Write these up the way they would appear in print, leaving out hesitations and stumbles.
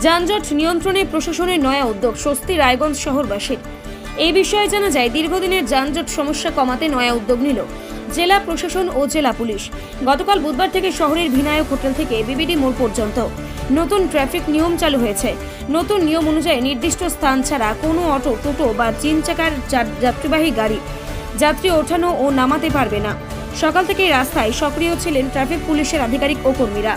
যানজট নিয়ন্ত্রণে প্রশাসনের নয়া উদ্যোগ, স্বস্তি রায়গঞ্জ শহরবাসীর। এই বিষয়ে জানা যায়, দীর্ঘদিনের যানজট সমস্যা কমাতে নয়া উদ্যোগ নিল জেলা প্রশাসন ও জেলা পুলিশ। গতকাল বুধবার থেকে শহরের বিনায়ক হোটেল থেকে বিবিডি মোড় পর্যন্ত নতুন ট্রাফিক নিয়ম চালু হয়েছে। নতুন নিয়ম অনুযায়ী নির্দিষ্ট স্থান ছাড়া কোনো অটো, টোটো বা 3 চাকার যাত্রীবাহী গাড়ি যাত্রী ওঠানো ও নামাতে পারবে না। সকাল থেকেই রাস্তায় সক্রিয় ছিলেন ট্রাফিক পুলিশের আধিকারিক ও কর্মীরা।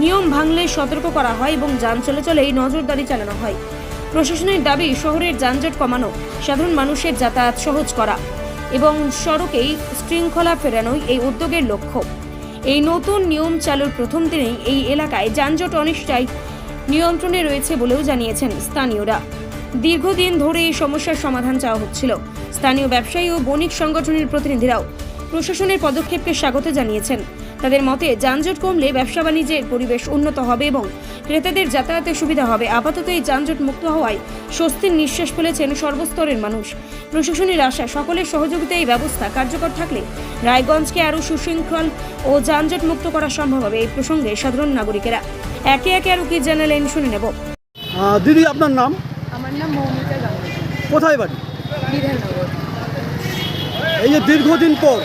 নিয়ম ভাঙলে সতর্ক করা হয় এবং যান চলাচলেই নজরদারি চালানো হয়। প্রশাসনের দাবি, শহরের যানজট কমানো, সাধারণ মানুষের যাতায়াত সহজ করা এবং সড়কেই শৃঙ্খলা ফেরানোই এই উদ্যোগের লক্ষ্য। এই নতুন নিয়ম চালুর প্রথম দিনেই এই এলাকায় যানজট অনেকটাই নিয়ন্ত্রণে রয়েছে বলেও জানিয়েছেন স্থানীয়রা। দীর্ঘদিন ধরে এই সমস্যার সমাধান চাওয়া হচ্ছিল। স্থানীয় ব্যবসায়ী ও বণিক সংগঠনের প্রতিনিধিরাও প্রশাসনের পদক্ষেপকে স্বাগত জানিয়েছেন। তাদের মতে, যানজট কমলে ব্যবসা বাণিজ্যের পরিবেশ উন্নত হবে এবং ক্রেতাদের যাতায়াতের সুবিধা হবে। আপাতত এই যানজট মুক্ত হওয়ায় স্বস্তির নিঃশ্বাস ফেলেছেন সর্বস্তরের মানুষ। প্রশাসনের আশা, সকলের সহযোগিতায় এই ব্যবস্থা কার্যকর থাকলে রায়গঞ্জকে আরও সুশৃঙ্খল ও যানজট মুক্ত করা সম্ভব হবে। এই প্রসঙ্গে সাধারণ নাগরিকেরা একে একে আরও কি জানালেন শুনে নেব। দিদি, আপনার নাম? আমার নাম মৌমিতা গাঙ্গুলি, কোথায় বাড়ি? বিধাননগর। এই যে দীর্ঘদিন পর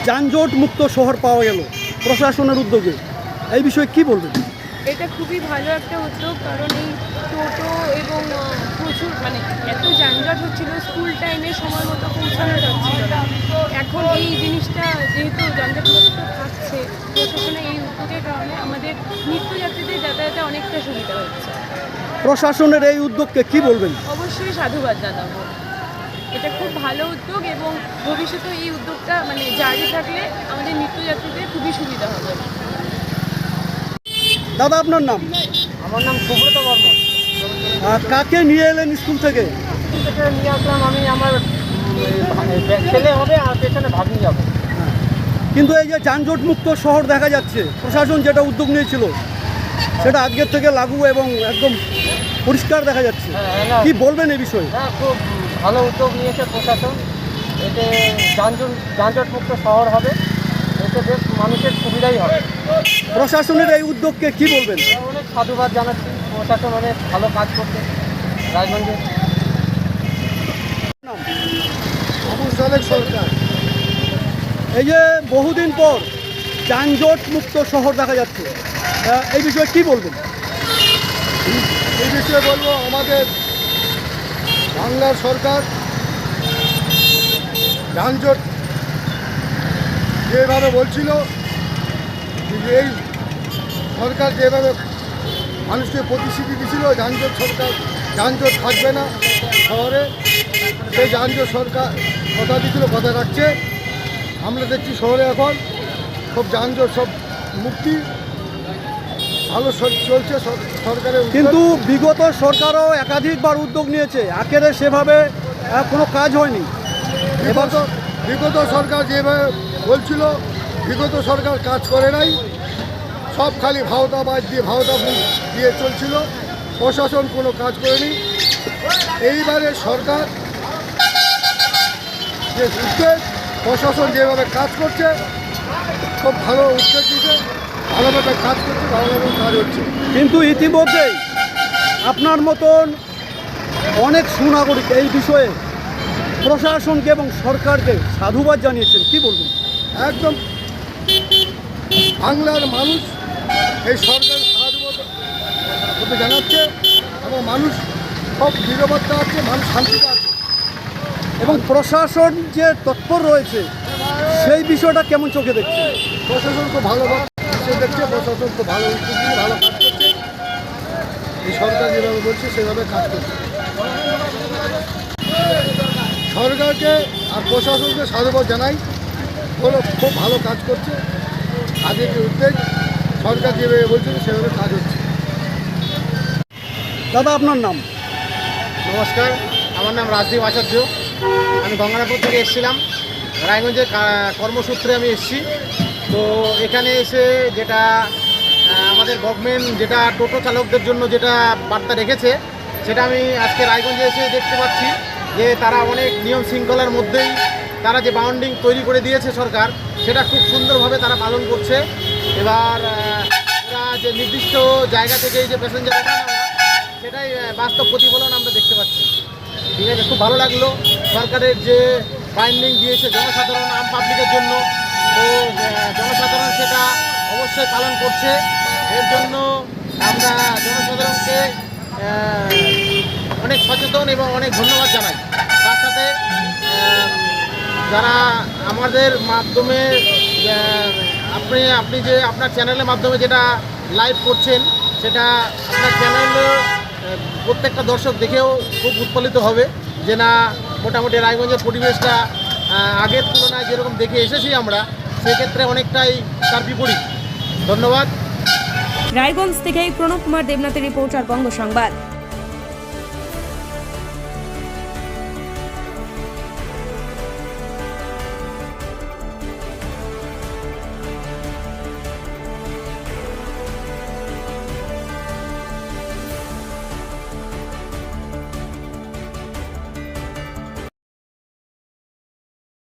যানজট মুক্ত শহর পাওয়া গেল প্রশাসনের উদ্যোগে, এই বিষয়ে কি বলবেন? এটা খুবই ভালো একটা উদ্যোগ, কারণ এই টোটো এবং প্রচুর এত যানজট হচ্ছিল, স্কুল টাইমে সময় মতো পৌঁছানো যাচ্ছিল না। এখন এই জিনিসটা যেহেতু যানজটমুক্ত থাকছে, প্রশাসনের এই উদ্যোগের কারণে আমাদের নিত্যযাত্রীদের যাতায়াতে অনেকটা সুবিধা হচ্ছে। প্রশাসনের এই উদ্যোগকে কি বলবেন? অবশ্যই সাধুবাদ জানাবো। এটা খুব ভালো উদ্যোগ এবং ভবিষ্যতে এই উদ্যোগটা জারি থাকলে আমাদের নিত্যযাত্রীদের খুবই সুবিধা হবে। দাদা, আপনার নাম? আমার নাম সুব্রত বর্মন। কাকে নিয়ে এলেন স্কুল থেকে? স্কুল থেকে নিয়ে আসলাম আমি, আমার ছেলে হবে আর পেছনে ভাগ্নি যাবে। কিন্তু এই যে যানজট মুক্ত শহর দেখা যাচ্ছে, প্রশাসন যেটা উদ্যোগ নিয়েছিল সেটা আজকের থেকে লাগু এবং একদম পরিষ্কার দেখা যাচ্ছে। কি বলবেন এই বিষয়ে? হ্যাঁ, খুব ভালো উদ্যোগ নিয়েছে প্রশাসন। এতে যানজট মুক্ত শহর হবে, এতে বেশ মানুষের সুবিধাই হবে। প্রশাসনের এই উদ্যোগকে কি বলবেন? অনেক সাধুবাদ জানাচ্ছি, প্রশাসন অনেক ভালো কাজ করছে রায়গঞ্জে। সরকার, এই যে বহুদিন পর যানজট মুক্ত শহর দেখা যাচ্ছে, এই বিষয়ে কি বলবেন? এই বিষয়ে বলবো, আমাদের বাংলার সরকার যানজট যেভাবে বলছিল, এই সরকার যেভাবে মানুষকে প্রতিশ্রুতি দিয়েছিল যানজট থাকবে না শহরে, সেই যানজট সরকার কথা দিয়েছিল, কথা রাখছে। আমরা দেখছি শহরে এখন সব যানজট সব মুক্তি, ভালো চলছে সরকারের। কিন্তু বিগত সরকারও একাধিকবার উদ্যোগ নিয়েছে, আখেরে সেভাবে কোনো কাজ হয়নি। বিগত সরকার যেভাবে বলছিল, বিগত সরকার কাজ করে নাই, সব খালি ভাওতাবাজ দিয়ে চলছিল, প্রশাসন কোনো কাজ করেনি। এইবারে সরকার যে উদ্যোগ, প্রশাসন যেভাবে কাজ করছে, খুব ভালো উদ্যোগ দিতে, ভালোভাবে কাজ করছে, ভালোভাবে কাজ হচ্ছে। কিন্তু ইতিমধ্যেই আপনার মতন অনেক সুনাগরিক এই বিষয়ে প্রশাসনকে এবং সরকারকে সাধুবাদ জানিয়েছেন, কি বলবেন? একদম বাংলার মানুষ এই সরকার সাধুবাদ জানাচ্ছে এবং মানুষ সব নিরাপত্তা আছে, মানুষ শান্তিতে আছে। এবং প্রশাসন যে তৎপর রয়েছে সেই বিষয়টা কেমন চোখে দেখছে? প্রশাসন খুব ভালোভাবে দেখছে, প্রশাসন খুব ভালো উদ্যোগ নিয়ে ভালো কাজ করছে। এই সরকার যেভাবে বলছে সেভাবে কাজ করছে। সরকারকে আর প্রশাসনকে সাধুবাদ জানাই, খুব ভালো কাজ করছে। আজকে যে উদ্যোগ সরকার যেভাবে বলছে সেভাবে কাজ হচ্ছে। দাদা, আপনার নাম? নমস্কার, আমার নাম রাজদীপ আচার্য। আমি গঙ্গারাপুর থেকে এসেছিলাম, রায়গঞ্জের কর্মসূত্রে আমি এসেছি। তো এখানে এসে যেটা আমাদের গভর্নমেন্ট যেটা টোটো চালকদের জন্য যেটা বার্তা রেখেছে, সেটা আমি আজকে রায়গঞ্জে এসে দেখতে পাচ্ছি যে তারা অনেক নিয়ম শৃঙ্খলার মধ্যেই তারা যে বাউন্ডিং তৈরি করে দিয়েছে সরকার, সেটা খুব সুন্দরভাবে তারা পালন করছে। এবার ওরা যে নির্দিষ্ট জায়গা থেকে এই যে প্যাসেঞ্জার ওঠানো, সেটাই বাস্তব প্রতিফলন আমরা দেখতে পাচ্ছি। ঠিক আছে, খুব ভালো লাগলো সরকারের যে ফাইন্ডিং দিয়েছে জনসাধারণ আম পাবলিকের জন্য, তো জনসাধারণ সেটা অবশ্যই পালন করছে। এর জন্য আমরা জনসাধারণকে অনেক সচেতন এবং অনেক ধন্যবাদ জানাই। তার সাথে যারা আমাদের মাধ্যমে আপনি যে আপনার চ্যানেলের মাধ্যমে যেটা লাইভ করছেন, সেটা আপনার চ্যানেলের প্রত্যেকটা দর্শক দেখেও খুব উৎফুল্লিত হবে যে না, মোটামুটি রায়গঞ্জের পরিবেশটা আগের তুলনায় যেরকম দেখে এসেছি আমরা, সেক্ষেত্রে অনেকটাই তার বিপরীত। ধন্যবাদ। রায়গঞ্জ থেকে প্রণব কুমার দেবনাথের রিপোর্টার বঙ্গ সংবাদ।